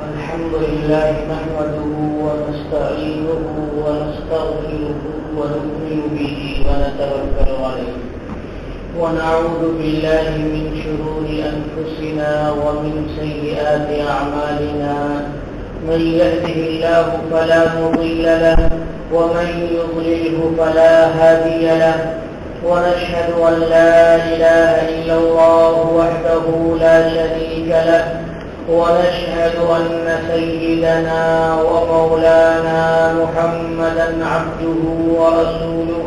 الحمد لله نحمده ونستعينه ونستغفره ونؤمن به ونتوكل عليه ونعوذ بالله من شرور أنفسنا ومن سيئات أعمالنا من يهده الله فلا مضل له ومن يضلله فلا هادي له ونشهد أن لا إله إلا الله وحده لا شريك له ونشهد أن سيدنا ومولانا محمدا عبده ورسوله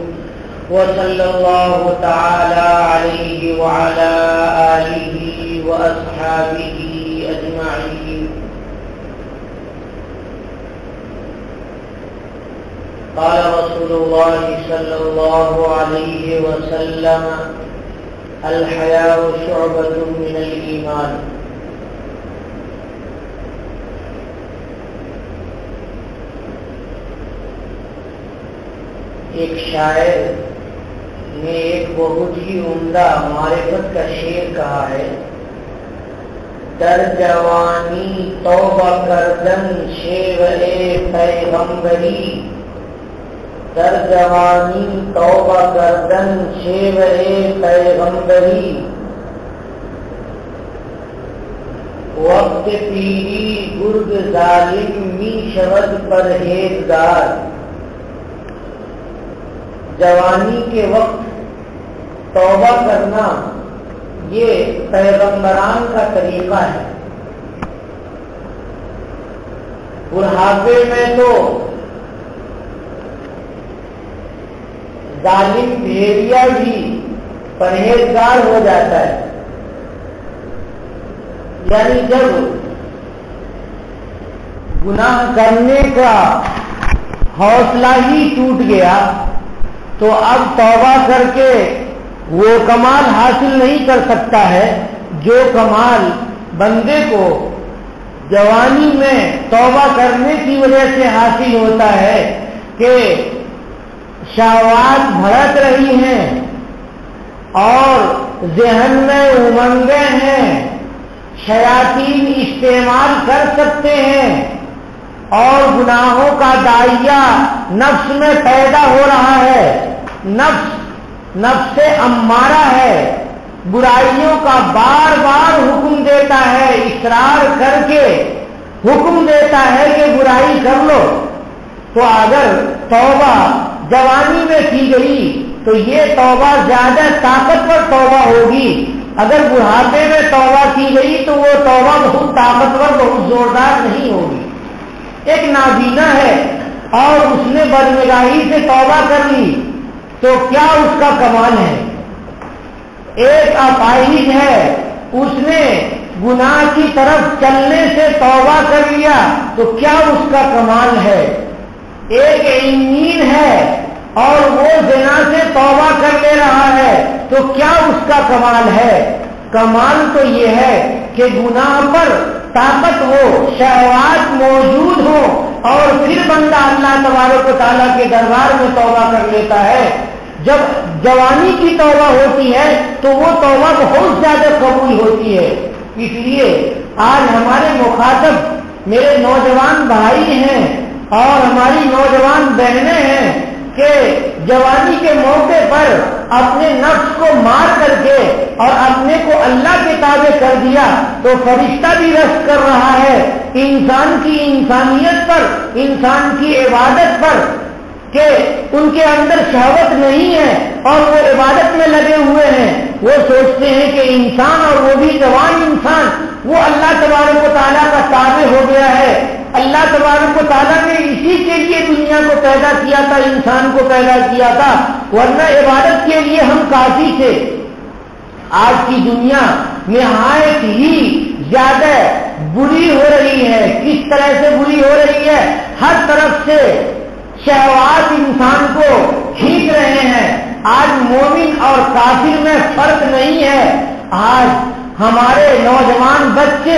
وصلى الله تعالى عليه وعلى آله وأصحابه أجمعين. قال رسول الله صلى الله عليه وسلم: الحياء شعبة من الإيمان. ایک شاعر نے ایک بہت ہی عمدہ معرفت کا شعر کہا ہے: در جوانی توبہ کردن شیوے پیغمبری، در جوانی توبہ کردن شیوے پیغمبری، وقت پیری گرگ ظالم می شود پرہیزگار. جوانی کے وقت توبہ کرنا یہ پیغمبران کا طریقہ ہے. بڑھاپے میں تو ظالم بھیڑیا بھی پرہیزگار ہو جاتا ہے. یعنی جب گناہ کرنے کا حوصلہ ہی ٹوٹ گیا تو اب توبہ کر کے وہ کمال حاصل نہیں کر سکتا ہے جو کمال بندے کو جوانی میں توبہ کرنے کی وجہ سے حاصل ہوتا ہے کہ شہوات بھڑک رہی ہیں اور ذہن میں امنگیں ہیں، شیاطین استعمال کر سکتے ہیں اور گناہوں کا داعیہ نفس میں پیدا ہو رہا ہے. نفس امارہ ہے، برائیوں کا بار بار حکم دیتا ہے، اصرار کر کے حکم دیتا ہے کہ برائی کر لو. تو اگر توبہ جوانی میں کی گئی تو یہ توبہ زیادہ طاقتور توبہ ہوگی. اگر بڑھاپے میں توبہ کی گئی تو وہ توبہ بہت طاقتور، بہت زوردار نہیں ہوگی. ایک نابینا ہے اور اس نے بدنگاہی سے توبہ کر لی تو کیا اس کا کمال ہے؟ ایک اپاہج ہے، اس نے گناہ کی طرف چلنے سے توبہ کر لیا تو کیا اس کا کمال ہے؟ ایک انجین ہے اور وہ زنا سے توبہ کر لے رہا ہے تو کیا اس کا کمال ہے؟ کمال تو یہ ہے کہ گناہ پر طاقت ہو، شہوات موجود ہو اور پھر بندہ اللہ تبارک و تعالیٰ کے دربار میں توبہ کر لیتا ہے. جب جوانی کی توبہ ہوتی ہے تو وہ توبہ بہت زیادہ قبول ہوتی ہے. اس لیے آج ہمارے مخاطب میرے نوجوان بھائی ہیں اور ہماری نوجوان بہنیں ہیں کہ جوانی کے موقع پر اپنے نفس کو مار کر کے اور اپنے کو اللہ کے تابع کر دیا تو فرشتہ بھی رشک کر رہا ہے انسان کی انسانیت پر، انسان کی عبادت پر، کہ ان کے اندر شہوت نہیں ہے اور وہ عبادت میں لگے ہوئے ہیں. وہ سوچتے ہیں کہ انسان اور وہ بھی جوان انسان وہ اللہ تبارک و تعالیٰ کا تابع ہو گیا ہے. اللہ تبارک و تعالیٰ نے اسی کے لیے دنیا کو پیدا کیا تھا، انسان کو پیدا کیا تھا، ورنہ عبادت کے لیے ہم کافی تھے. آج کی دنیا نہایت ہی زیادہ بری ہو رہی ہے. کس طرح سے بری ہو رہی ہے؟ ہر طرف سے شہوات انسان کو کھینچ رہے ہیں. آج مومن اور کافر میں فرق نہیں ہے. آج ہمارے نوجوان بچے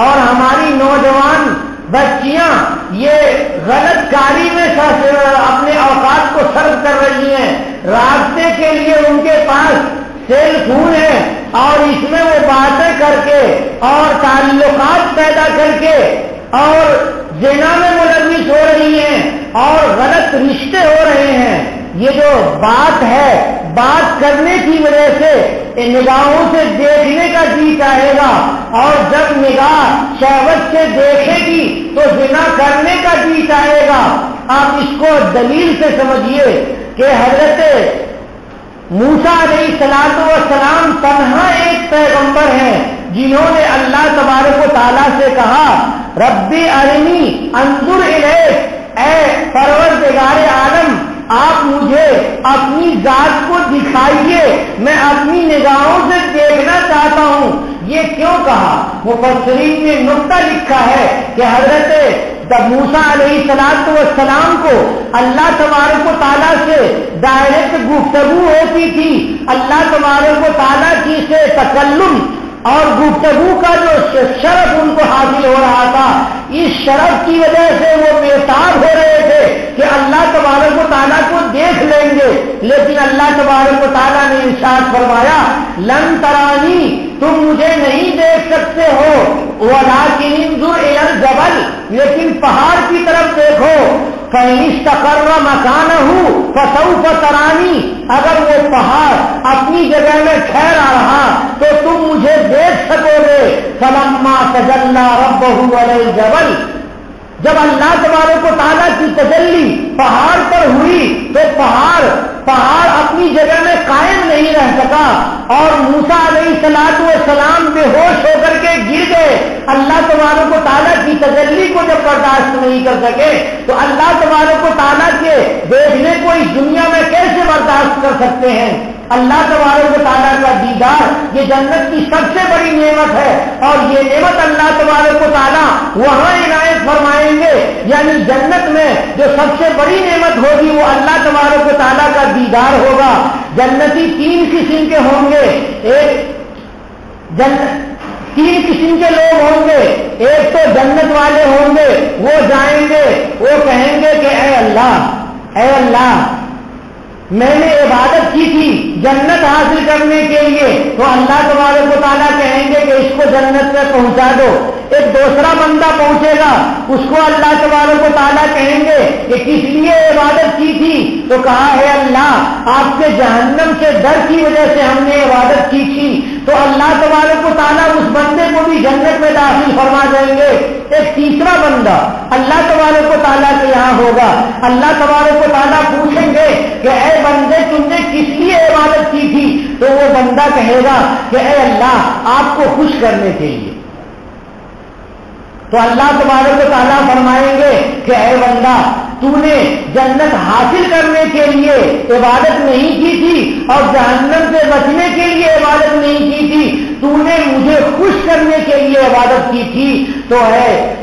اور ہماری نوجوان بچیاں یہ غلط کاری میں اپنے اوقات کو صرف کر رہی ہیں. رابطے کے لیے ان کے پاس سیل فون ہے اور اس میں وہ باتیں کر کے اور تعلقات پیدا کر کے اور زنا میں ملوث ہو رہی ہیں اور غلط رشتے ہو رہے ہیں. یہ جو بات ہے، بات کرنے کی وجہ سے نگاہوں سے دیکھنے کا جی چاہے گا، اور جب نگاہ شہوت سے دیکھے گی تو زنا کرنے کا جی چاہے گا. آپ اس کو دلیل سے سمجھیے کہ حضرت موسیٰ علیہ السلام تنہا ایک پیغمبر ہیں جنہوں نے اللہ تبارک و تعالیٰ سے کہا ربی ارنی انظر الیک، اے پروردگار عالم آپ مجھے اپنی ذات کو دکھائیے، میں اپنی نگاہوں سے دیکھنا چاہتا ہوں. یہ کیوں کہا؟ مفسرین نے نقطہ لکھا ہے کہ حضرت موسیٰ علیہ السلام کو اللہ تبارک و تعالیٰ سے ڈائریکٹ گفتگو ہوتی تھی. اللہ تبارک و تعالیٰ کی سے تکلم اور گفتگو کا جو شرف ان کو حاصل ہو رہا تھا، اس شرف کی وجہ سے وہ بےتاب ہو رہے تھے کہ اللہ تبارک و تعالیٰ کو دیکھ لیں گے. لیکن اللہ تبارک و تعالیٰ نے ارشاد فرمایا لن ترانی، تم مجھے نہیں دیکھ سکتے ہو، ولکن انظر الی الجبل، لیکن پہاڑ کی طرف دیکھو. فإن استقر مکانہ فسوف ترانی، اگر وہ پہاڑ اپنی جگہ میں ٹھہرا رہا تو تم مجھے دیکھ سکو گے. فلما تجلی ربہ علی الجبل، جب اللہ تبارک و تعالیٰ کی تجلی پہاڑ پر ہوئی تو پہاڑ اپنی جگہ میں قائم نہیں رہ سکا اور موسیٰ علیہ السلام بے ہوش ہو کر کے گر گئے. اللہ تبارک و تعالیٰ کی تجلی کو جب برداشت نہیں کر سکے تو اللہ تبارک و تعالیٰ کے دیکھنے کو اس دنیا میں کیسے برداشت کر سکتے ہیں؟ اللہ تبارک و تعالیٰ کا دیدار یہ جنت کی سب سے بڑی نعمت ہے، اور یہ نعمت اللہ تبارک و تعالیٰ وہاں عنایت فرمائیں گے. یعنی جنت میں جو سب سے بڑی نعمت ہوگی وہ اللہ تبارک و تعالیٰ کا دیدار ہوگا. جنتی تین قسم کے ہوں گے، تین قسم کے لوگ ہوں گے. ایک تو جنت والے ہوں گے، وہ جائیں گے، وہ کہیں گے کہ اے اللہ میں نے عبادت کی تھی جنت حاصل کرنے کے لیے، تو اللہ تبارک و تعالیٰ کہیں گے کہ اس کو جنت میں پہنچا دو. ایک دوسرا بندہ پہنچے گا، اس کو اللہ تبارک و تعالیٰ کہیں گے کہ کس لیے عبادت کی تھی؟ تو کہا ہے اللہ آپ کے جہنم سے ڈر کی وجہ سے ہم نے عبادت کی تھی. تو اللہ تبارک و تعالیٰ اس بندے کو بھی جنت میں داخل فرما دیں گے. ایک تیسرا بندہ اللہ تبارک و تعالیٰ کے یہاں ہوگا، اللہ تبارک و تعالیٰ پوچھیں گے کہ اے بندے تم نے کس لیے عبادت کی تھی؟ تو وہ بندہ کہے گا کہ اے اللہ آپ کو خوش کرنے کے لیے. تو اللہ تبارک و تعالیٰ فرمائیں گے کہ اے بندہ تو نے جنت حاصل کرنے کے لیے عبادت نہیں کی تھی اور جہنم سے بچنے کے لیے عبادت نہیں کی تھی، تو نے مجھے خوش کرنے کے لیے عبادت کی تھی. تو ہے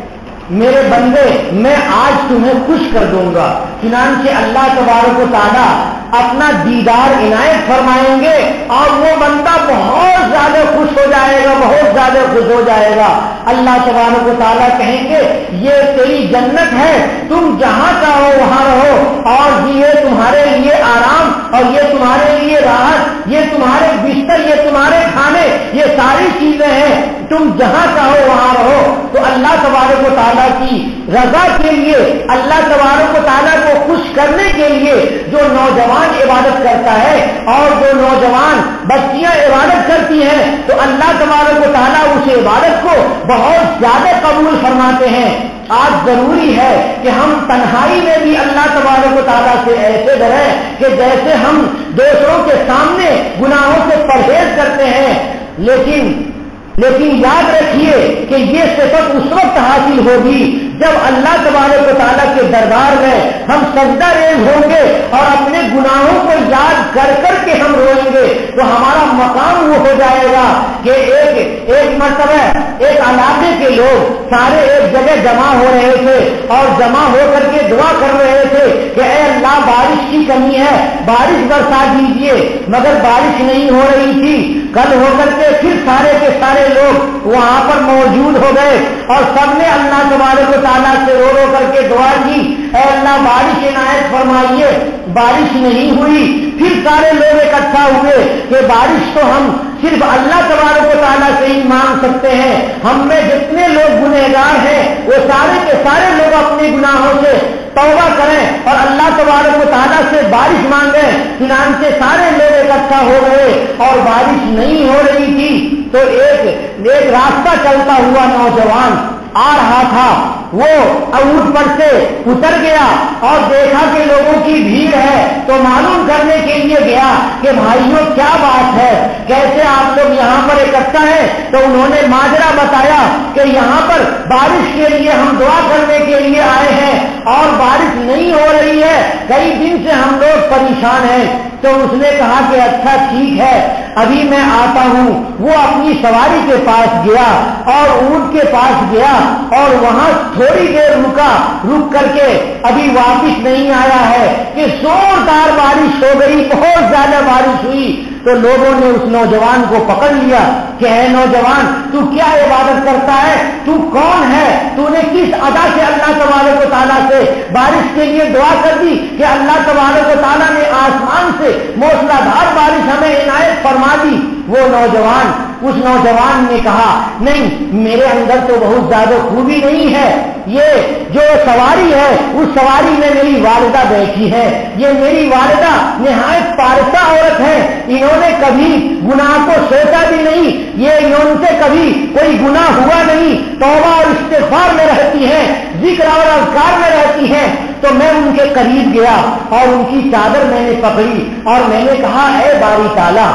میرے بندے میں آج تمہیں خوش کر دوں گا. چنانچہ اللہ تبارک و تعالیٰ اپنا دیدار عنایت فرمائیں گے اور وہ بندہ بہت زیادہ خوش ہو جائے گا، بہت زیادہ خوش ہو جائے گا. اللہ تبارک و تعالیٰ کہیں گے یہ تیری جنت ہے، تم جہاں چاہو وہاں رہو، اور یہ تمہارے لیے آرام اور یہ تمہارے لیے راحت، یہ تمہارے بستر، یہ تمہارے کھانے، یہ ساری چیزیں ہیں، تم جہاں چاہو وہاں رہو. تو اللہ تبارک و تعالیٰ کی رضا کے لیے، اللہ تبارک و تعالیٰ کو خوش کرنے کے لیے جو نوجوان عبادت کرتا ہے اور جو نوجوان بچیاں عبادت کرتی ہیں، تو اللہ تبارک و تعالیٰ اس عبادت کو بہت زیادہ قبول فرماتے ہیں. آج ضروری ہے کہ ہم تنہائی میں بھی اللہ تبارک و تعالیٰ سے ایسے ڈریں کہ جیسے ہم دوسروں کے سامنے گناہوں سے پرہیز کرتے ہیں. لیکن یاد رکھیے کہ یہ صفت اس وقت حاصل ہوگی جب اللہ تبارک و تعالیٰ کے دربار میں ہم سجدہ ریز ہوں گے اور اپنے گناہوں کو یاد کر کر کے ہم روئیں گے. تو ہمارا مقام وہ ہو جائے گا کہ ایک مرتبہ ایک علاقے کے لوگ سارے ایک جگہ جمع ہو رہے تھے اور جمع ہو کر کے دعا کر رہے تھے کہ اے اللہ بارش کی کمی ہے، بارش برسا دیجیے، مگر بارش نہیں ہو رہی تھی. کل ہو کر کے پھر سارے کے سارے لوگ وہاں پر موجود ہو گئے اور سب نے اللہ تبارک و تعالیٰ سے رو رو کر کے دعا کی اے اللہ بارش عنایت فرمائیے. بارش نہیں ہوئی. پھر سارے لوگ اکٹھا ہوئے کہ بارش تو ہم صرف اللہ تبارک و تعالیٰ سے ہی مانگ سکتے ہیں، ہم میں جتنے لوگ گنہگار ہیں وہ سارے کے سارے لوگ اپنے گناہوں سے توبہ کریں اور اللہ تبارک و تعالیٰ سے بارش مانگیں۔ چنانچہ سارے لوگ اکٹھا ہو گئے اور بارش نہیں ہو رہی تھی تو ایک راستہ چلتا ہوا نوجوان آ رہا تھا، وہ اونٹ پر سے اتر گیا اور دیکھا کہ لوگوں کی بھیڑ ہے تو معلوم کرنے کے لیے گیا کہ بھائیوں کیا بات ہے، کیسے آپ لوگ یہاں پر اکٹھا ہیں؟ تو انہوں نے ماجرا بتایا کہ یہاں پر بارش کے لیے ہم دعا کرنے کے لیے آئے ہیں اور بارش نہیں ہو رہی ہے، کئی دن سے ہم لوگ پریشان ہیں۔ تو اس نے کہا کہ اچھا ٹھیک ہے، ابھی میں آتا ہوں۔ وہ اپنی سواری کے پاس گیا اور اونٹ کے پاس گیا اور وہاں تھوڑی دیر رک کر کے ابھی واپس نہیں آیا ہے کہ زوردار بارش ہو گئی، بہت زیادہ بارش ہوئی۔ تو لوگوں نے اس نوجوان کو پکڑ لیا کہ اے نوجوان، تو کیا عبادت کرتا ہے؟ تو کون ہے؟ تو نے کس ادا سے اللہ تبارک و تعالیٰ سے بارش کے لیے دعا کر دی کہ اللہ تبارک و تعالیٰ نے آسمان سے موسلادھار بارش ہمیں عنایت فرما دی؟ وہ نوجوان، اس نوجوان نے کہا نہیں، میرے اندر تو بہت زیادہ خوبی نہیں ہے، یہ جو سواری ہے اس سواری میں میری والدہ بیٹھی ہے، یہ میری والدہ نہایت پارسا عورت ہے، انہوں نے کبھی گناہ کو سوچا بھی نہیں، ان سے کبھی کوئی گناہ ہوا نہیں، توبہ اور استغفار میں رہتی ہیں، ذکر اور اذکار میں رہتی ہیں۔ تو میں ان کے قریب گیا اور ان کی چادر میں نے پکڑی اور میں نے کہا اے باری تعالیٰ،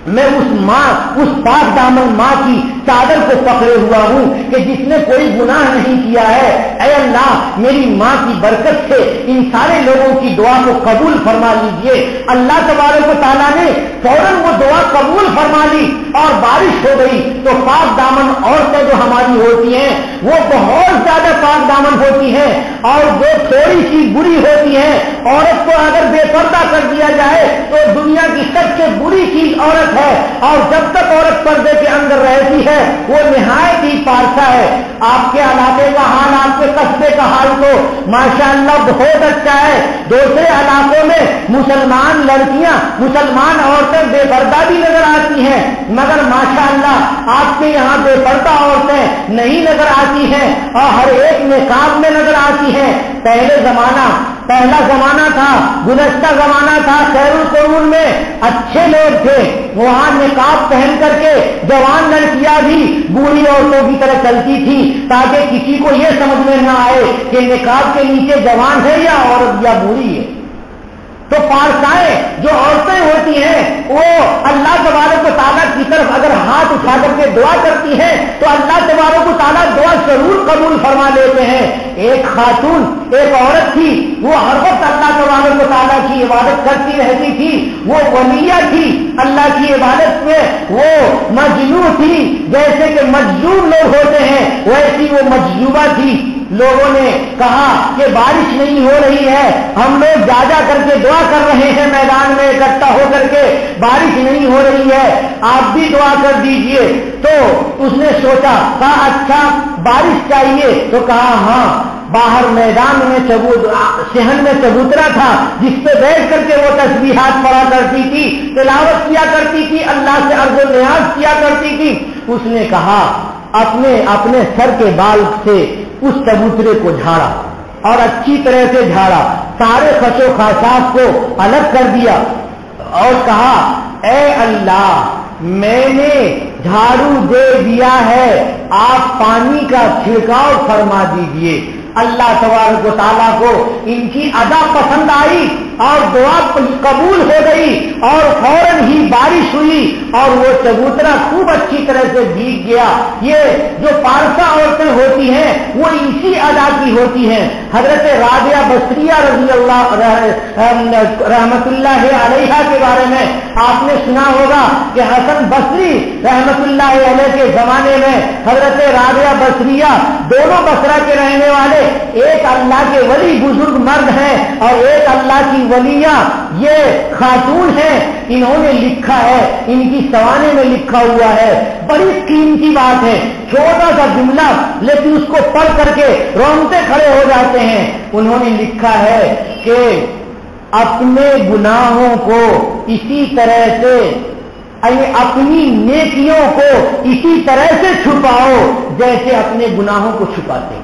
میں اس پاک دامن ماں کی چادر کو پکڑے ہوا ہوں کہ جس نے کوئی گناہ نہیں کیا ہے، اے اللہ میری ماں کی برکت سے ان سارے لوگوں کی دعا کو قبول فرما لیجئے۔ اللہ تبارک و تعالیٰ نے فوراً وہ دعا قبول فرما لی اور بارش ہو گئی۔ تو پاک دامن عورتیں جو ہماری ہوتی ہیں وہ بہت زیادہ پاک دامن ہوتی ہیں، اور جو تھوڑی سی بری ہوتی ہیں، عورت کو اگر بے پردہ کر دیا جائے تو دنیا کی سب سے بری چیز عورت ہے، اور جب تک عورت پردے کے اندر رہتی ہے وہ نہایت ہی پارسا ہے۔ آپ کے علاقے کا حال، آپ کے قصبے کا حال تو ماشاءاللہ بہت اچھا ہے، دوسرے علاقوں میں مسلمان لڑکیاں، مسلمان عورتیں بے پردہ بھی نظر آتی ہیں، مگر ماشاءاللہ آپ کے یہاں بے پردہ عورتیں نہیں نظر آتی ہیں اور ہر ایک نقاب میں نظر آتی ہیں۔ پہلا زمانہ تھا، گزشتہ زمانہ تھا، خیر القرون میں اچھے لوگ تھے، وہاں نقاب پہن کر کے جوان لڑکیاں بھی بوڑھی عورتوں کی طرح چلتی تھی تاکہ کسی کو یہ سمجھ میں نہ آئے کہ نقاب کے نیچے جوان ہے یا عورت یا بوڑھی ہے۔ تو پارسائیں جو عورتیں ہوتی ہیں وہ اللہ تبارک و تعالیٰ کی طرف اگر ہاتھ اٹھا کر کے دعا کرتی ہیں تو اللہ تبارک و تعالیٰ دعا ضرور قبول فرما لیتے ہیں۔ ایک خاتون، ایک عورت تھی، وہ ہر وقت اللہ تبارک و تعالیٰ کی عبادت کرتی رہتی تھی، وہ ولیہ تھی، اللہ کی عبادت میں وہ مجنون تھی، جیسے کہ مجنون لوگ ہوتے ہیں ویسی وہ مجذوبہ تھی۔ لوگوں نے کہا کہ بارش نہیں ہو رہی ہے، ہم لوگ جا کر کے دعا کر رہے ہیں میدان میں اکٹھا ہو کر کے، بارش نہیں ہو رہی ہے، آپ بھی دعا کر دیجئے۔ تو اس نے سوچا، کہا اچھا بارش چاہیے؟ تو کہا ہاں، باہر میدان میں صحن میں چبوترا تھا جس پہ بیٹھ کر کے وہ تسبیحات پڑھا کرتی تھی، تلاوت کیا کرتی تھی، اللہ سے عرض و نیاز کیا کرتی تھی۔ اس نے کہا اپنے سر کے بال سے اس چبوترے کو جھاڑا اور اچھی طرح سے جھاڑا، سارے خس و خاشاک کو الگ کر دیا اور کہا اے اللہ میں نے جھاڑو دے دیا ہے، آپ پانی کا چھڑکاؤ فرما دیجئے۔ اللہ تبارک و تعالیٰ کو ان کی ادا پسند آئی اور دعا قبول ہو گئی اور فوراً ہی بارش ہوئی اور وہ چبوترا خوب اچھی طرح سے بھیگ گیا۔ یہ جو پارسا عورتیں ہوتی ہیں وہ اسی ادا کی ہوتی ہیں۔ حضرت رابعہ بصریہ رضی اللہ رحمت اللہ علیہا کے بارے میں آپ نے سنا ہوگا کہ حسن بصری رحمت اللہ علیہ کے زمانے میں حضرت رابعہ بصریہ دونوں بصرہ کے رہنے والے، ایک اللہ کے ولی بزرگ مرد ہیں اور ایک اللہ کی ولیہ یہ خاتون ہیں۔ انہوں نے لکھا ہے، ان کی سوانے میں لکھا ہوا ہے، بڑی قیمتی بات ہے، چھوٹا سا جملہ لیکن اس کو پڑھ کر کے رونگٹے کھڑے ہو جاتے ہیں۔ انہوں نے لکھا ہے کہ اپنے گناہوں کو اسی طرح سے، اپنی نیکیوں کو اسی طرح سے چھپاؤ جیسے اپنے گناہوں کو چھپاتے ہیں۔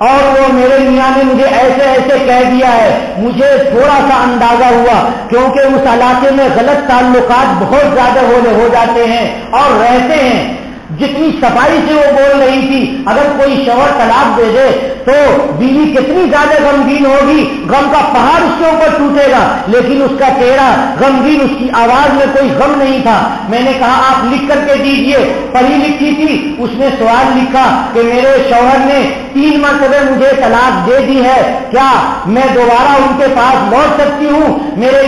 اور وہ میرے میاں نے مجھے ایسے ایسے کہہ دیا ہے. مجھے تھوڑا سا اندازہ ہوا کیونکہ اس علاقے میں غلط تعلقات بہت زیادہ ہو جاتے ہیں اور رہتے ہیں. جتنی صفائی سے وہ بول رہی تھی, اگر کوئی شوہر طلاق دے دے تو بیوی کتنی زیادہ غمگین ہوگی, غم کا پہاڑ اس کے اوپر ٹوٹے گا, لیکن اس کا چہرہ غمگین, اس کی آواز میں کوئی غم نہیں تھا. میں نے کہا آپ لکھ کر کے دیجئے. پڑھی لکھی تھی, اس نے سوال لکھا کہ میرے شوہر نے 3 مرتبہ مجھے طلاق دے دی ہے, کیا میں دوبارہ ان کے پاس لوٹ سکتی ہوں؟ میرے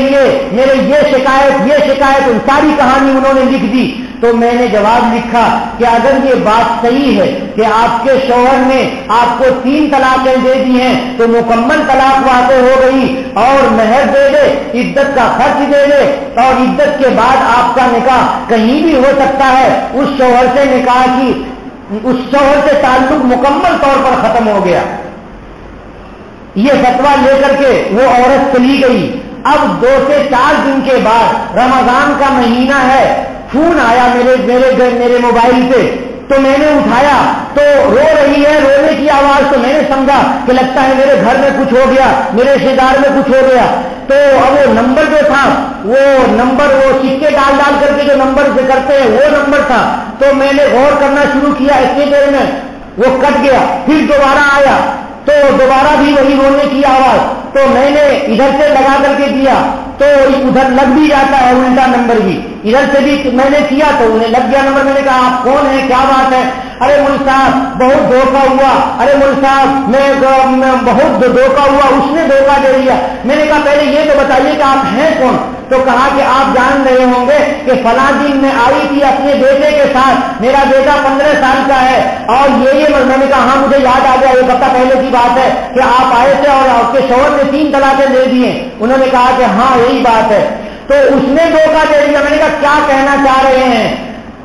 یہ شکایت ان ساری کہانی انہوں نے لکھ دی. تو میں نے جواب لکھا کہ اگر یہ بات صحیح ہے کہ آپ کے شوہر نے آپ کو 3 طلاقیں دے دی ہیں تو مکمل طلاق واقع ہو گئی, اور مہر دے دے, عدت کا خرچ دے دے, اور عدت کے بعد آپ کا نکاح کہیں بھی ہو سکتا ہے. اس شوہر سے تعلق مکمل طور پر ختم ہو گیا. یہ فتویٰ لے کر کے وہ عورت چلی گئی. اب 2 سے 4 دن کے بعد رمضان کا مہینہ ہے, فون آیا میرے موبائل پہ. تو میں نے اٹھایا تو رو رہی ہے, رونے کی آواز. تو میں نے سمجھا کہ لگتا ہے میرے گھر میں کچھ ہو گیا, میرے رشتے دار میں کچھ ہو گیا. تو اب وہ نمبر جو تھا, وہ سکے ڈال کر کے جو نمبر کرتے ہیں وہ نمبر تھا. تو میں نے غور کرنا شروع کیا, اتنی دیر میں وہ کٹ گیا. پھر دوبارہ آیا تو دوبارہ بھی وہی رونے کی آواز. تو میں نے ادھر سے لگا کر کے دیا تو ادھر لگ بھی جاتا ہے الٹا نمبر بھی. ادھر سے بھی میں نے کیا تو انہیں لگ گیا نمبر. میں نے کہا آپ کون ہیں, کیا بات ہے؟ ارے مول صاحب بہت دھوکہ ہوا, ارے مول صاحب میں بہت دھوکہ ہوا, اس نے دھوکہ دے دیا. میں نے کہا پہلے یہ تو بتائیے کہ آپ ہیں کون؟ تو کہا کہ آپ جان رہے ہوں گے کہ فلاں دن میں آئی تھی اپنے بیٹے کے ساتھ, میرا بیٹا 15 سال کا ہے, اور یہ میں نے کہا ہاں مجھے یاد آ گیا, 1 ہفتہ پہلے کی بات ہے کہ آپ آئے تھے اور آپ کے شوہر نے 3 طلاقیں دے دیے. انہوں نے کہا کہ ہاں یہی بات ہے. تو اس نے دھوکہ دے دیا. میں نے کہا کیا کہنا چاہ رہے ہیں؟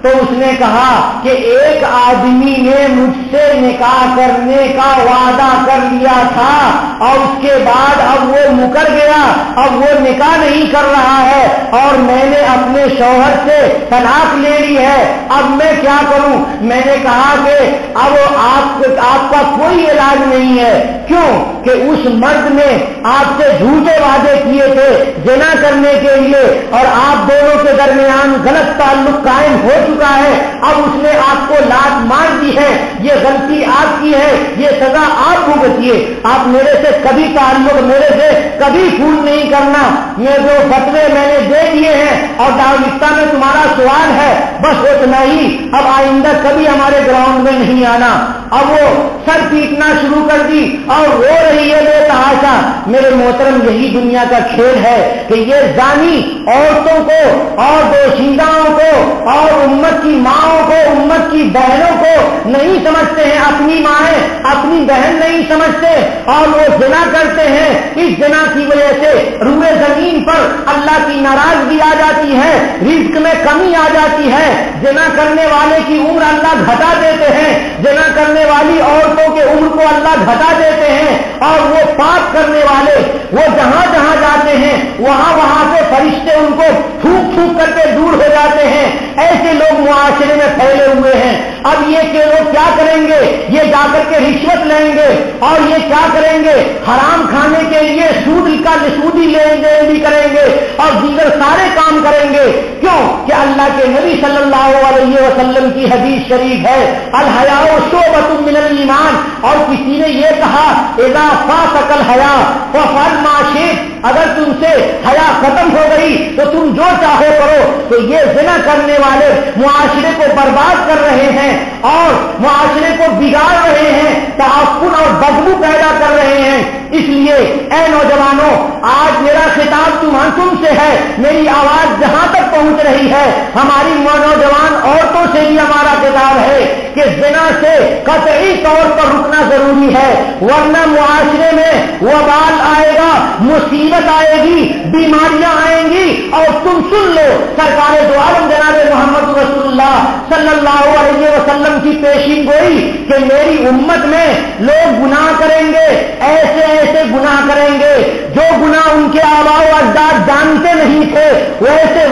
تو اس نے کہا کہ ایک آدمی نے مجھ سے نکاح کرنے کا وعدہ کر لیا تھا, اور اس کے بعد اب وہ مکر گیا, اب وہ نکاح نہیں کر رہا ہے, اور میں نے اپنے شوہر سے طلاق لے لی ہے. اب میں کیا کروں؟ میں نے کہا کہ اب آپ کا کوئی علاج نہیں ہے. کیوں کہ اس مرد نے آپ سے جھوٹے وعدے کیے تھے زنا کرنے کے لیے, اور آپ دونوں کے درمیان غلط تعلق قائم ہو چکا ہے. اب اس نے آپ کو لات مار دی ہے, یہ غلطی آپ کی ہے, یہ سزا آپ بھگتیے. آپ میرے سے کبھی تعلق, میرے سے کبھی فون نہیں کرنا. یہ جو فتوے میں نے دے دیے ہیں اور دارالفتہ میں تمہارا سوال ہے, بس اتنا ہی. اب آئندہ کبھی ہمارے گراؤنڈ میں نہیں آنا. اب وہ سر پیٹنا شروع کر دی اور رو رہی ہے بے تحاشا. میرے محترم یہی دنیا کا کھیل ہے کہ یہ زانی عورتوں کو اور دوشیزاؤں کو اور امت کی ماؤں کو, امت کی بہنوں کو نہیں سمجھتے ہیں. اپنی مائیں اپنی بہن نہیں سمجھتے اور وہ زنا کرتے ہیں. اس زنا کی وجہ سے روئے زمین پر اللہ کی ناراضگی آ جاتی ہے, رزق میں کمی آ جاتی ہے. زنا کرنے والے کی عمر اللہ گھٹا دیتے ہیں, زنا کرنے والی عورتوں کے عمر کو اللہ گھٹا دیتے ہیں, اور وہ پاک کرنے والے وہ جہاں جہاں جاتے ہیں وہاں سے فرشتے ان کو تھوک تھوک کر کے دور ہو جاتے ہیں. ایسے لوگ معاشرے میں پھیلے ہوئے ہیں. اب یہ کہ لوگ کیا کریں گے, یہ جا کر کے رشوت لیں گے, اور یہ کیا کریں گے, حرام کھانے کے لیے سودی لین دین بھی کریں گے, اور دیگر سارے کام کریں گے. کیوں کہ اللہ کے نبی صلی اللہ علیہ وسلم کی حدیث شریف ہے, الحیاء شعبۃ من الایمان. اور کسی نے یہ کہا اذا فاسق الحیاء فافعل ما شئت, اگر تم سے حیا ختم ہو گئی تو تم جو چاہو کرو. تو یہ زنا کرنے والے معاشرے کو برباد کر رہے ہیں اور معاشرے کو بگاڑ رہے ہیں, تعفن اور بدبو پیدا کر رہے ہیں. اس لیے اے نوجوانوں, آج میرا خطاب تم سے ہے. میری آواز جہاں تک پہنچ رہی ہے, ہماری نوجوان عورتوں سے بھی ہمارا خطاب ہے کہ زنا سے قطعی طور پر رکنا ضروری ہے, ورنہ معاشرے میں وبال آئے گا, مصیبت آئے گی, بیماریاں آئیں گی. اور تم سن لو, سرکار دو عالم جناب محمد رسول اللہ صلی اللہ علیہ وسلم کی پیشین گوئی کہ میری امت میں لوگ گناہ کریں گے, ایسے گناہ کریں گے جو گناہ ان کے آباء و اجداد جانتے نہیں تھے, ویسے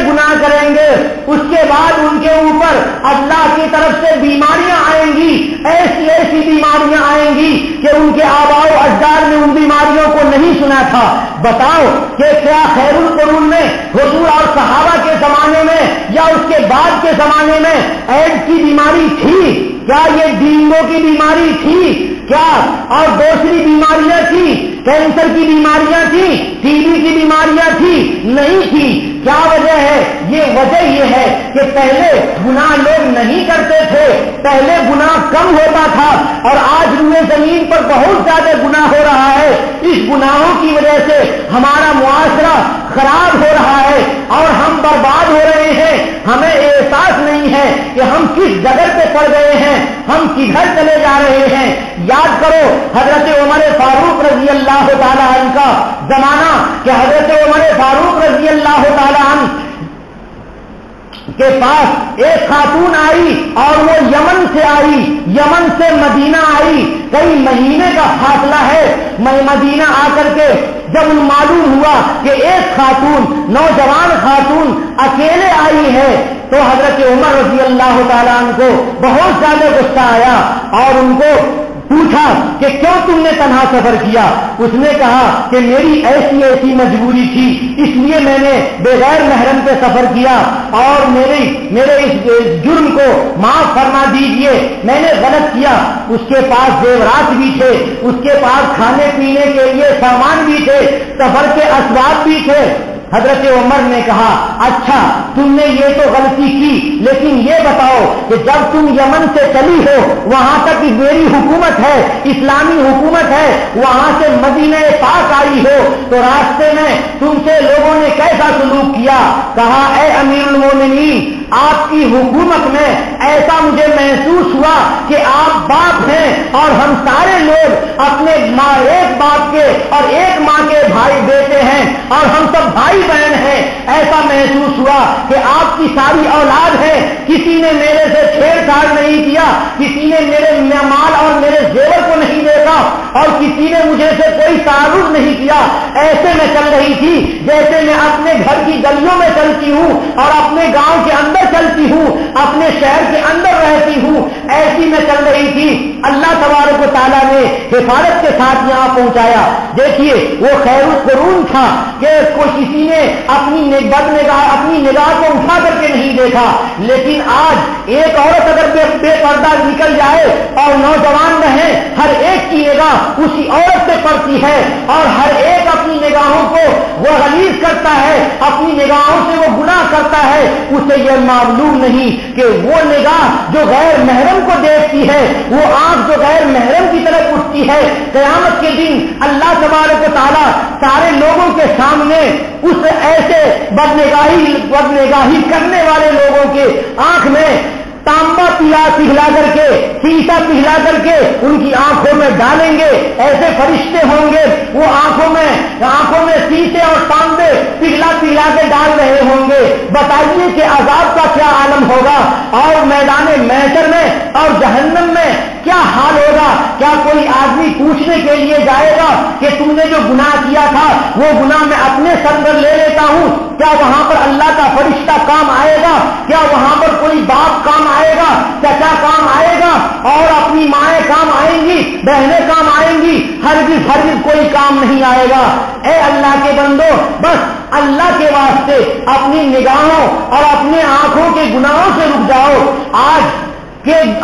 گناہ کریں گے. اس کے بعد ان کے اوپر اللہ کی طرف سے بیماریاں آئیں گی, ایسی بیماریاں بیماریاں آئیں گی کہ ان کے آباء و اجداد نے ان بیماریوں کو نہیں سنا تھا. بتاؤ کہ کیا خیر القرون میں حضور اور صحابہ کے زمانے میں یا اس کے بعد کے زمانے میں ایڈز کی بیماری تھی؟ کیا یہ ڈینگو کی بیماری تھی؟ کیا اور دوسری بیماریاں تھی؟ کینسر کی بیماریاں تھی؟ ٹی بی کی بیماریاں تھی؟ نہیں تھی. کیا وجہ ہے؟ یہ وجہ یہ ہے کہ پہلے گناہ لوگ نہیں کرتے تھے, پہلے گناہ کم ہوتا تھا, اور آج روئے زمین پر بہت زیادہ گناہ ہو رہا ہے. اس گناہوں کی وجہ سے ہمارا معاشرہ خراب ہو رہا ہے اور ہم برباد ہو رہے ہیں. ہمیں احساس نہیں ہے کہ ہم کس جگہ پہ پڑ گئے ہیں, ہم کدھر چلے جا رہے ہیں. یاد کرو حضرت عمر فاروق رضی اللہ تعالیٰ عنہ کا زمانہ, کہ حضرت عمر فاروق رضی اللہ تعالیٰ عنہ کے پاس ایک خاتون آئی اور وہ یمن سے آئی, یمن سے مدینہ آئی. کئی مہینے کا فاصلہ ہے. مدینہ آ کر کے جب معلوم ہوا کہ ایک خاتون, نوجوان خاتون اکیلے آئی ہے, تو حضرت عمر رضی اللہ تعالیٰ عنہ کو بہت زیادہ غصہ آیا اور ان کو پوچھا کہ کیوں تم نے تنہا سفر کیا؟ اس نے کہا کہ میری ایسی ایسی مجبوری تھی, اس لیے میں نے بغیر محرم کے سفر کیا, اور میرے اس جرم کو معاف فرما دیجئے, میں نے غلط کیا. اس کے پاس زیورات بھی تھے, اس کے پاس کھانے پینے کے لیے سامان بھی تھے, سفر کے اسباب بھی تھے. حضرت عمر نے کہا اچھا تم نے یہ تو غلطی کی, لیکن یہ بتاؤ کہ جب تم یمن سے چلی ہو, وہاں تک میری حکومت ہے, اسلامی حکومت ہے, وہاں سے مدینہ پاک آئی ہو, تو راستے میں تم سے لوگوں نے کیسا سلوک کیا؟ کہا اے امیر المومنین, آپ کی حکومت میں ایسا مجھے محسوس ہوا کہ آپ باپ ہیں اور ہم سارے لوگ اپنے ماں, ایک باپ کے اور ایک ماں کے بھائی بیٹے ہیں, اور ہم سب بھائی بہن ہیں. ایسا محسوس ہوا کہ آپ کی ساری اولاد ہے, کسی نے میرے سے چھیڑ چھاڑ نہیں کیا, کسی نے میرے مال اور میرے زیور کو نہیں دیکھا, اور کسی نے مجھے سے کوئی تعارف نہیں کیا. ایسے میں چل رہی تھی جیسے میں اپنے گھر کی گلیوں میں چلتی ہوں اور اپنے گاؤں کے اندر چلتی ہوں, اپنے شہر کے اندر رہتی ہوں, ایسی میں چل رہی تھی. اللہ تبارک و تعالیٰ نے حفاظت کے ساتھ یہاں پہنچایا. دیکھیے وہ خیر القرون تھا کہ کسی نے اپنی نگاہ کو اٹھا کر کے نہیں دیکھا, لیکن آج ایک عورت اگر بے پردہ نکل جائے اور نوجوان رہے, ہر ایک کی نگاہ اسی عورت سے پڑتی ہے, اور ہر ایک اپنی نگاہوں کو وہ غلیظ کرتا ہے, اپنی نگاہوں سے وہ گناہ کرتا ہے. اسے یہ معلوم نہیں کہ وہ نگاہ جو غیر محرم کو دیکھتی ہے, وہ آنکھ جو غیر محرم کی طرف اٹھتی ہے, قیامت کے دن اللہ تبارک و تعالیٰ سارے لوگوں کے سامنے اس ایسے بدنگاہی کرنے والے لوگوں کے آنکھ میں تانبا پگھلا کر کے, سیسا پگھلا کر کے ان کی آنکھوں میں ڈالیں گے. ایسے فرشتے ہوں گے, وہ آنکھوں میں سیسے اور تانبے پگھلا کے ڈال رہے ہوں گے. بتائیے کہ عذاب کا کیا عالم ہوگا, اور میدان محشر میں اور جہنم میں کیا حال ہوگا. کیا کوئی آدمی پوچھنے کے لیے جائے گا کہ تم نے جو گناہ کیا تھا وہ گناہ میں اپنے سر پر لے لیتا ہوں؟ کیا وہاں پر اللہ کا فرشتہ کام آئے گا؟ کیا وہاں پر کوئی باپ کام آئے گا, چچا کام آئے گا, اور اپنی مائیں کام آئیں گی, بہنیں کام آئیں گی؟ ہرگز کوئی کام نہیں آئے گا. اے اللہ کے بندو, بس اللہ کے واسطے اپنی نگاہوں اور اپنے آنکھوں کے گناہوں سے رک جاؤ.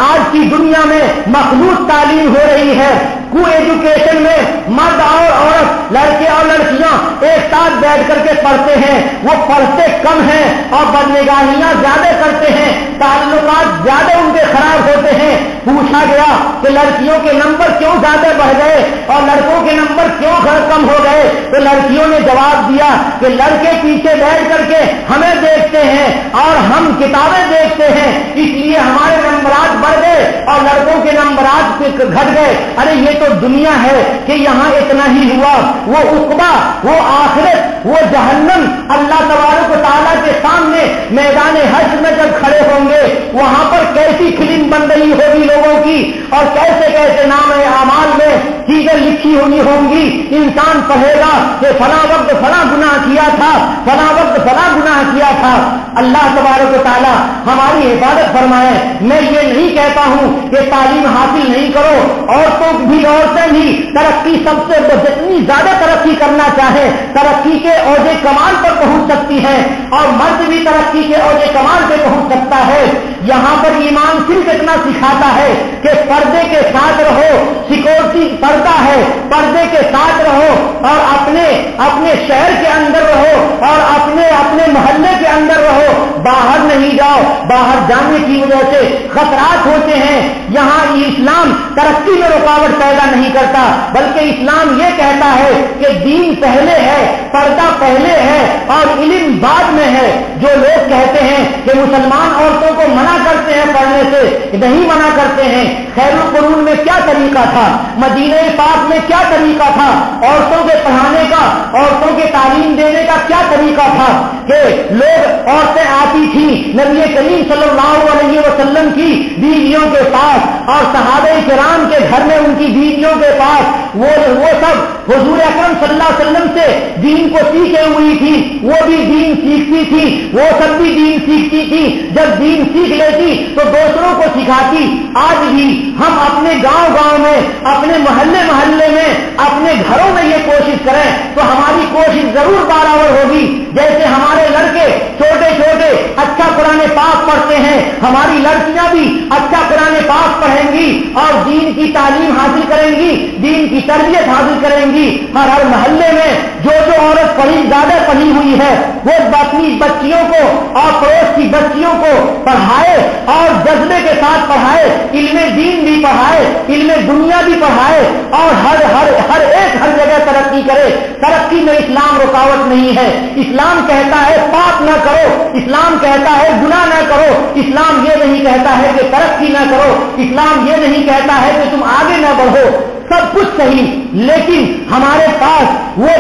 آج کی دنیا میں مخلوط تعلیم ہو رہی ہے. کو ایجوکیشن میں مرد اور عورت, لڑکے اور لڑکیاں ایک ساتھ بیٹھ کر کے پڑھتے ہیں. وہ پڑھتے کم ہیں اور بدنگاہیاں زیادہ کرتے ہیں, تعلقات زیادہ ان کے خراب ہوتے ہیں. پوچھا گیا کہ لڑکیوں کے نمبر کیوں زیادہ بڑھ گئے اور لڑکوں کے نمبر کیوں کم ہو گئے, تو لڑکیوں نے جواب دیا کہ لڑکے پیچھے بیٹھ کر کے ہمیں دیکھتے ہیں اور ہم کتابیں دیکھتے ہیں, اس لیے ہمارے نمبرات بڑھ گئے اور لڑکوں کے نمبرات گھٹ گئے. ارے یہ تو دنیا ہے کہ یہاں اتنا ہی ہوا. وہ عقبہ, وہ آخرت, وہ جہنم اللہ تبارک و تعالیٰ کے سامنے میدان حشر میں جب کھڑے ہوں گے, وہاں پر کیسی فلم بن رہی ہوگی لوگوں کی, اور کیسے کیسے نام اعمال میں چیزیں لکھی ہوئی ہوں گی. انسان پڑھے گا کہ فلاں وقت فلاں گناہ کیا تھا, فلاں وقت فلاں گناہ کیا تھا۔ اللہ تبارک و تعالی ہماری حفاظت فرمائے۔ میں یہ نہیں کہتا ہوں کہ تعلیم حاصل نہیں کرو، عورتیں بھی ترقی سب سے جتنی زیادہ ترقی کرنا چاہے ترقی کے اوج کمال پر پہنچ سکتی ہے، اور مرد بھی ترقی کے اوج کمال پہ پہنچ سکتا ہے۔ یہاں پر ایمان صرف اتنا سکھاتا ہے کہ پردے کے ساتھ رہو، سیکورٹی پردہ ہے، پردے کے ساتھ رہو، اور اپنے شہر کے اندر رہو، اور اپنے محلے کے اندر رہو، باہر نہیں جاؤ۔ باہر جانے کی وجہ سے خطرات ہوتے ہیں۔ یہاں اسلام ترقی میں رکاوٹ پیدا نہیں کرتا، بلکہ اسلام یہ کہتا ہے کہ دین پہلے ہے، پردہ پہلے ہے اور علم بعد میں ہے۔ جو لوگ کہتے ہیں کہ مسلمان عورتوں کو منع کرتے ہیں پڑھنے سے، نہیں منع کرتے ہیں۔ خیر القرون میں کیا طریقہ تھا، مدینہ پاک میں کیا طریقہ تھا عورتوں کے پڑھانے کا، عورتوں کے تعلیم دینے کا کیا طریقہ تھا کہ لوگ عورتیں آتی تھیں نبی کریم صلی اللہ علیہ وسلم کی بیویوں کے پاس، اور صحابہ کرام کے گھر میں ان کی بیویوں کے پاس وہ سب حضور اکرم صلی اللہ علیہ وسلم سے دین کو سیکھے ہوئی تھی، وہ بھی دین سیکھتی تھی، وہ سب بھی دین سیکھتی تھی۔ جب دین سیکھ لیتی تو دوسروں کو سکھاتی۔ آج بھی ہم اپنے گاؤں میں، اپنے محلے میں، اپنے گھروں میں یہ کوشش کریں تو ہماری کوشش ضرور برابر ہوگی۔ جیسے ہمارے لڑکے چھوٹے اچھا قرآن پاک پڑھتے ہیں، ہماری لڑکیاں بھی اچھا قرآن پاک پڑھیں گی اور دین کی تعلیم حاصل کریں گی، دین کی تربیت حاصل کریں گی۔ ہر محلے میں جو عورت زیادہ پڑھی ہوئی ہے وہ اپنی بچیوں کو اور پڑوس کی بچیوں کو پڑھائے، اور جذبے کے ساتھ پڑھائے، علم دین بھی پڑھائے، علم دنیا بھی پڑھائے، اور ہر جگہ ترقی کرے۔ ترقی میں اسلام رکاوٹ نہیں ہے۔ اسلام کہتا ہے پاپ نہ کرو، اسلام کہتا ہے گناہ نہ کرو، اسلام یہ نہیں کہتا ہے کہ ترقی نہ کرو، اسلام یہ نہیں کہتا ہے کہ تم آگے نہ بڑھو۔ سب کچھ صحیح، لیکن ہمارے پاس وہ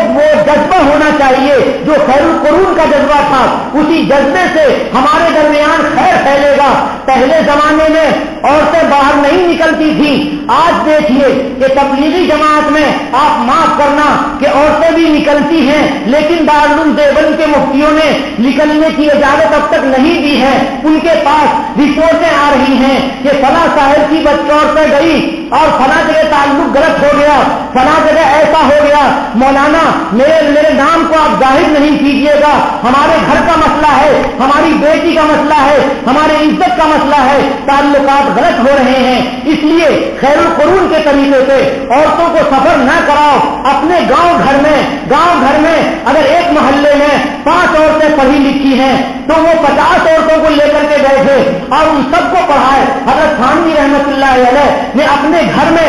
جذبہ ہونا چاہیے جو خیر القرون کا جذبہ تھا۔ اسی جذبے سے ہمارے درمیان خیر پھیلے گا۔ پہلے زمانے میں عورتیں باہر نہیں نکلتی تھیں، آج دیکھیے کہ تبلیغی جماعت میں آپ معاف کرنا کہ عورتیں بھی نکلتی ہیں، لیکن دارالعلوم دیوبند کے مفتیوں نے نکلنے کی اجازت اب تک نہیں دی ہے۔ ان کے پاس رپورٹیں آ رہی ہیں کہ فلاں صاحب کی عورتیں گئی اور فلاں جگہ تعلق غلط ہو گیا، فلاں جگہ ایسا ہو گیا، مولانا میرے نام کو آپ ظاہر نہیں کیجیے گا، ہمارے گھر کا مسئلہ ہے، ہماری بیٹی کا مسئلہ ہے، ہمارے عزت کا مسئلہ ہے، تعلقات غلط ہو رہے ہیں۔ اس لیے خیر القرون کے طریقے سے عورتوں کو سفر نہ کراؤ۔ اپنے گاؤں گھر میں اگر ایک محلے میں 5 عورتیں پڑھی لکھی ہیں تو وہ 50 عورتوں کو لے کر کے بیٹھے اور ان سب کو پڑھائے۔ حضرت تھانوی رحمت اللہ علیہ نے اپنے گھر میں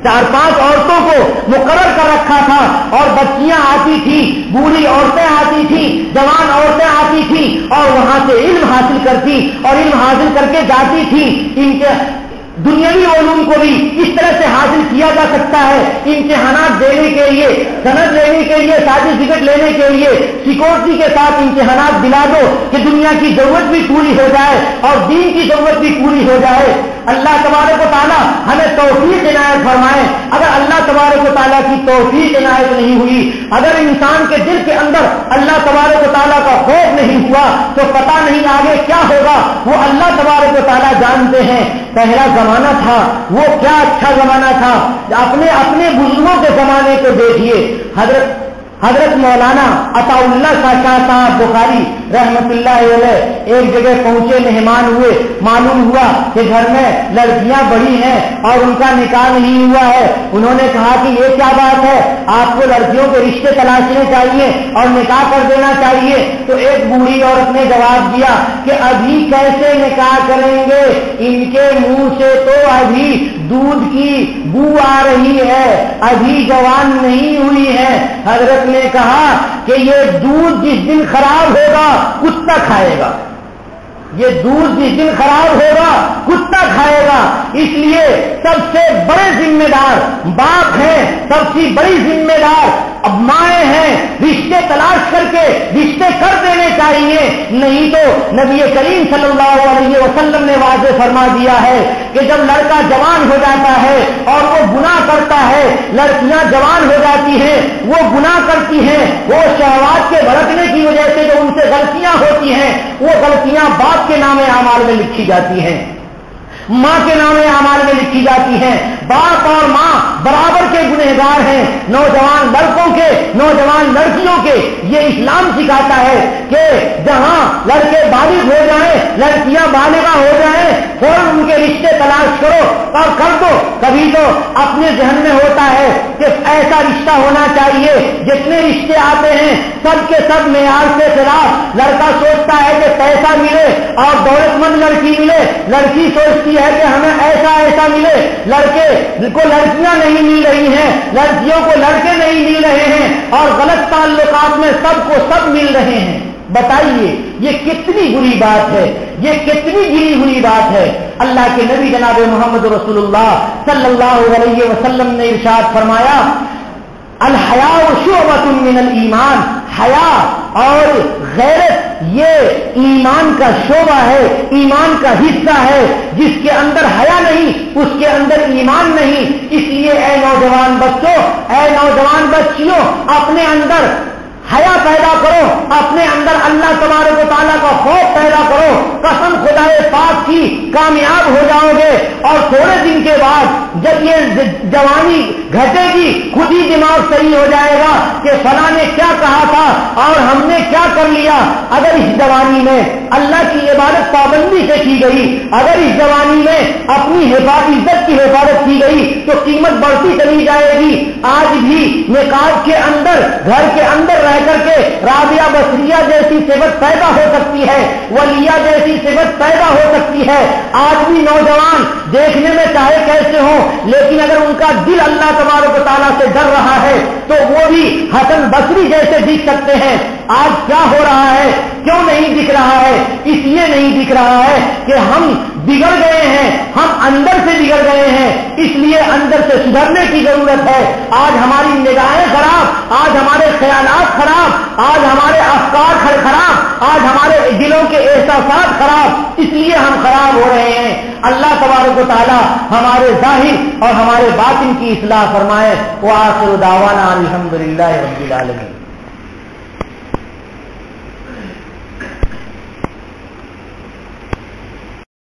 4-5 عورتوں کو مقرر کر رکھا تھا، اور بچیاں آتی تھی، بوڑھی عورتیں آتی تھی، جوان عورتیں آتی تھی، اور وہاں سے علم حاصل کرتی اور علم حاصل کر کے جاتی تھی۔ ان کے دنیاوی علوم کو بھی اس طرح سے حاصل کیا جا سکتا ہے۔ امتحانات دینے کے لیے، سند لینے کے لیے، سرٹیفکیٹ لینے کے لیے سیکورٹی کے ساتھ امتحانات دلا دو کہ دنیا کی ضرورت بھی پوری ہو جائے اور دین کی ضرورت بھی پوری ہو جائے۔ اللہ تبارک و تعالیٰ ہمیں توفیق عنایت فرمائے۔ اگر اللہ تبارک و تعالیٰ کی توفیق عنایت نہیں ہوئی، اگر انسان کے دل کے اندر اللہ تبارک و تعالیٰ کا خوف نہیں ہوا تو پتہ نہیں آگے کیا ہوگا، وہ اللہ تبارک و تعالیٰ جانتے ہیں۔ پہلا زمانہ تھا وہ کیا اچھا زمانہ تھا، اپنے بزرگوں کے زمانے کو دیکھیے۔ حضرت مولانا عطا اللہ شاہ صاحب بخاری رحمت اللہ علیہ ایک جگہ پہنچے، مہمان ہوئے، معلوم ہوا کہ گھر میں لڑکیاں بڑی ہیں اور ان کا نکاح نہیں ہوا ہے۔ انہوں نے کہا کہ یہ کیا بات ہے، آپ کو لڑکیوں کے رشتے تلاشنے چاہیے اور نکاح کر دینا چاہیے۔ تو ایک بوڑھی عورت نے جواب دیا کہ ابھی کیسے نکاح کریں گے، ان کے منہ سے تو ابھی دودھ کی بو آ رہی ہے، ابھی جوان نہیں ہوئی ہے۔ حضرت نے کہا کہ یہ دودھ جس دن خراب ہوگا کتا کھائے گا، یہ دودھ جس دن خراب ہوگا کتا کھائے گا۔ اس لیے سب سے بڑے ذمہ دار باپ ہیں، سب سے بڑی ذمہ دار اب مائیں ہیں۔ رشتے تلاش کر کے رشتے کر دینے چاہیے۔ چاہیے, نہیں تو نبی کریم صلی اللہ علیہ وسلم نے واضح فرما دیا ہے کہ جب لڑکا جوان ہو جاتا ہے اور وہ گناہ کرتا ہے, لڑکیاں جوان ہو جاتی ہیں, وہ گناہ کرتی ہیں, وہ شہوات کے بھڑکنے کی وجہ سے جو ان سے غلطیاں ہوتی ہیں, وہ غلطیاں باپ کے نام اعمال میں لکھی جاتی ہیں, ماں کے نام اعمال میں لکھی جاتی ہیں. باپ اور ماں برابر کے گنہگار ہیں, نوجوان لڑکوں کے, نوجوان لڑکیوں کے. یہ اسلام سکھاتا ہے کہ جہاں لڑکے بالغ ہو جائیں, لڑکیاں بالغہ ہو جائیں, فوراً ان کے رشتے تلاش کرو اور کر دو. کبھی تو اپنے ذہن میں ہوتا ہے کہ ایسا رشتہ ہونا چاہیے, جتنے رشتے آتے ہیں سب کے سب معیار سے خلاف. لڑکا سوچتا ہے کہ پیسہ ملے اور دولت مند لڑکی ملے, لڑکی سوچتی ہے کہ ہمیں ایسا ایسا ملے. لڑکے کو لڑکیاں نہیں مل رہی ہیں, لڑکیوں کو لڑکے نہیں مل رہے ہیں, اور غلط تعلقات میں سب کو سب مل رہے ہیں. بتائیے یہ کتنی بری بات ہے, یہ کتنی گری ہوئی بات ہے. اللہ کے نبی جناب محمد رسول اللہ صلی اللہ علیہ وسلم نے ارشاد فرمایا, الحیاء شعبۃ من الایمان, حیا اور غیرت یہ ایمان کا شعبہ ہے, ایمان کا حصہ ہے. جس کے اندر حیا نہیں اس کے اندر ایمان نہیں. اس لیے اے نوجوان بچوں, اے نوجوان بچیوں, اپنے اندر حیا پیدا کرو, اپنے اندر اللہ تبارک و تعالیٰ کا خوف پیدا کرو. قسم خدائے پاک کی کامیاب ہو جاؤ گے, اور تھوڑے دن کے بعد جب یہ جوانی گھٹے گی خود ہی دماغ صحیح ہو جائے گا کہ فلاں نے کیا کہا تھا اور ہم نے کیا کر لیا. اگر اس جوانی میں اللہ کی عبادت پابندی سے کی گئی, اگر اس جوانی میں اپنی عزت کی حفاظت کی گئی تو قیمت بڑھتی چلی جائے گی. آج بھی نقاب کے اندر, گھر کے اندر رہ کر کے رابعہ بصریہ جیسی صفت پیدا ہو سکتی ہے, ولیہ جیسی صفت پیدا ہو سکتی ہے. آج بھی نوجوان دیکھنے میں چاہے کیسے ہوں, لیکن اگر ان کا دل اللہ تبارک و تعالیٰ سے ڈر رہا ہے تو وہ بھی حسن بصری جیسے دکھ سکتے ہیں. آج کیا ہو رہا ہے, کیوں نہیں دکھ رہا ہے؟ اس لیے نہیں دکھ رہا ہے کہ ہم بگڑ گئے ہیں, ہم اندر سے بگڑ گئے ہیں. اس لیے اندر سے سدھرنے کی ضرورت ہے. آج ہماری نگاہیں خراب, آج ہمارے خیالات خراب, آج ہمارے افکار خراب, آج ہمارے دلوں کے احساسات خراب, اس لیے ہم خراب ہو رہے ہیں. اللہ تبارک و تعالی ہمارے ظاہر اور ہمارے باطن کی اصلاح فرمائے. وآخر دعوانا الحمدللہ رب العالمین.